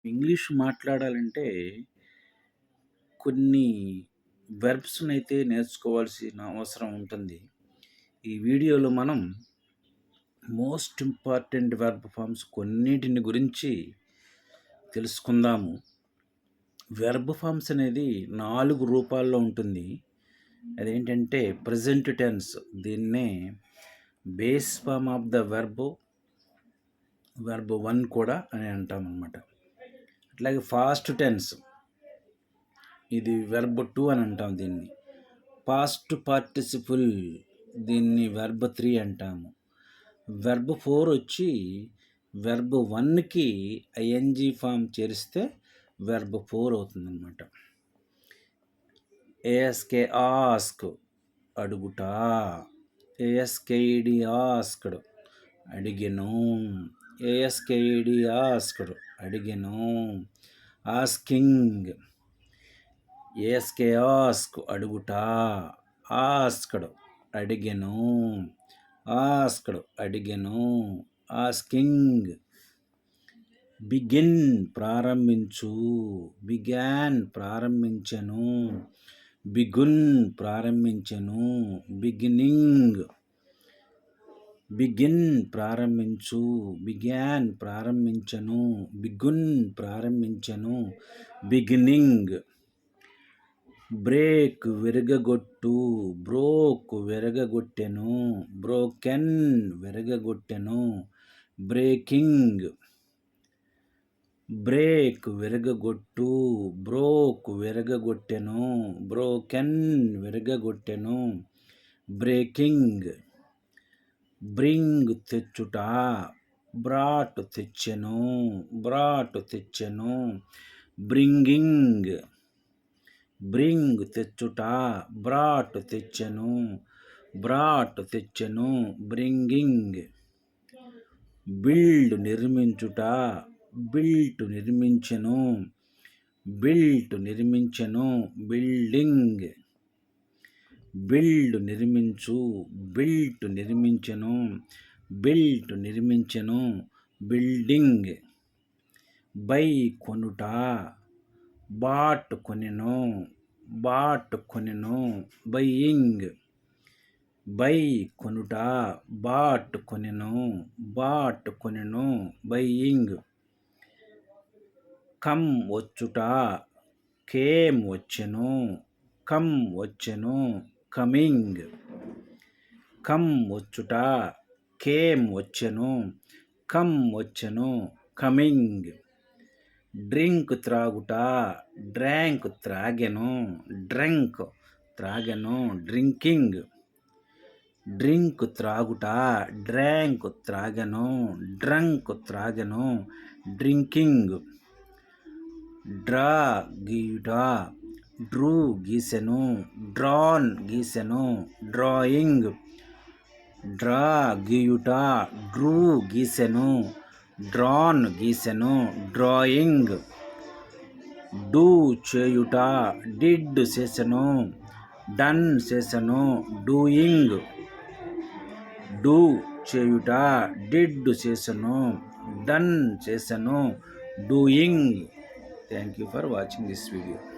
English మాట్లాడాలంటే కొన్ని వెర్బ్స్‌నైతే నేర్చుకోవాల్సిన అవసరం ఉంటుంది. ఈ వీడియోలో మనం మోస్ట్ ఇంపార్టెంట్ వెర్బ్ ఫార్మ్స్ కొన్నిటిని గురించి తెలుసుకుందాము. వెర్బ్ ఫార్మ్స్ అనేది 4 రూపాల్లో ఉంటుంది. అదేంటంటే ప్రెజెంట్ టెన్స్, దీన్నే base form of the verb 1 కూడా అని అంటామన్నమాట. అట్లాగే ఫాస్ట్ టెన్స్, ఇది వెర్బ్ 2 అని అంటాం. దీన్ని పాస్ట్ పార్టిసిపుల్, దీన్ని వెర్బ్ 3 అంటాము. వెర్బ్ 4 వచ్చి వెర్బ్ 1కి ఐఎన్జీ ఫామ్ చేరిస్తే వెర్బ్ 4 అవుతుందన్నమాట. ఏఎస్కే ఆస్క్, అడుగుట. ఏఎస్కేఈడి ఆస్క్డ్, అడిగెను. ఏఎస్కేఈడి ఆస్క్డ్, అడిగెను. ఆస్కింగ్, ఏఎస్కే ఆస్క్, అడుగుట. ఆస్క్డ్, అడిగెను. ఆస్క్డ్, అడిగెను. ఆస్కింగ్. బిగిన్, ప్రారంభించు. బిగాన్, ప్రారంభించెను. బిగున్, ప్రారంభించెను. బిగినింగ్. బిగిన్, ప్రారంభించు. బిగాన్, ప్రారంభించెను. బిగున్, ప్రారంభించెను. బిగినింగ్. బ్రేక్, విరగగొట్టు. బ్రోక్, విరగగొట్టెను. బ్రోకెన్, విరగగొట్టెను. బ్రేకింగ్. బ్రేక్, విరగగొట్టు. బ్రోక్, విరగగొట్టెను. బ్రోకెన్, విరగగొట్టెను. బ్రేకింగ్. బ్రింగ్, తెచ్చుట. బ్రాట్, తెచ్చెను. బ్రాట్, తెచ్చెను. బ్రింగింగ్. బ్రింగ్, తెచ్చుట. బ్రాట్, తెచ్చెను. బ్రాట్, తెచ్చెను. బ్రింగింగ్. బిల్డ్, నిర్మించుట. బిల్ట్, నిర్మించెను. బిల్ట్, నిర్మించెను. బిల్డింగ్. బిల్డ్, నిర్మించు. బిల్ట్, నిర్మించెను. బిల్ట్, నిర్మించెను. బిల్డింగ్. బై, కొనుట. బాట్, కొనెను. బాట్, కొనెను. బైయింగ్. బై, కొనుట. బాట్, కొనెను. బాట్, కొనెను. బైయింగ్. కమ్, వచ్చుట. కేమ్, వచ్చెను. కమ్, వచ్చెను. కమింగ్. కమ్, వచ్చుట. కేమ్, వచ్చెను. కమ్, వచ్చెను. కమింగ్. డ్రింక్, త్రాగుట. డ్రాంక్, త్రాగెను. డ్రంక్, త్రాగెను. డ్రింకింగ్. డ్రింక్, త్రాగుట. డ్రాంక్, త్రాగెను. డ్రంక్, త్రాగెను. డ్రింకింగ్. డ్రా, గీయుట. డ్రూ, గీసెను. డ్రాన్, గీసెను. డ్రాయింగ్. డ్రా, గీయుట. డ్రూ, గీసెను. డ్రాన్, గీసెను. డ్రాయింగ్. డూ, చేయుట. డిడ్, చేసెను. డన్, చేసెను. డూయింగ్. డూ, చేయుట. డిడ్, చేసెను. డన్, చేసెను. Doing. Thank you for watching this video.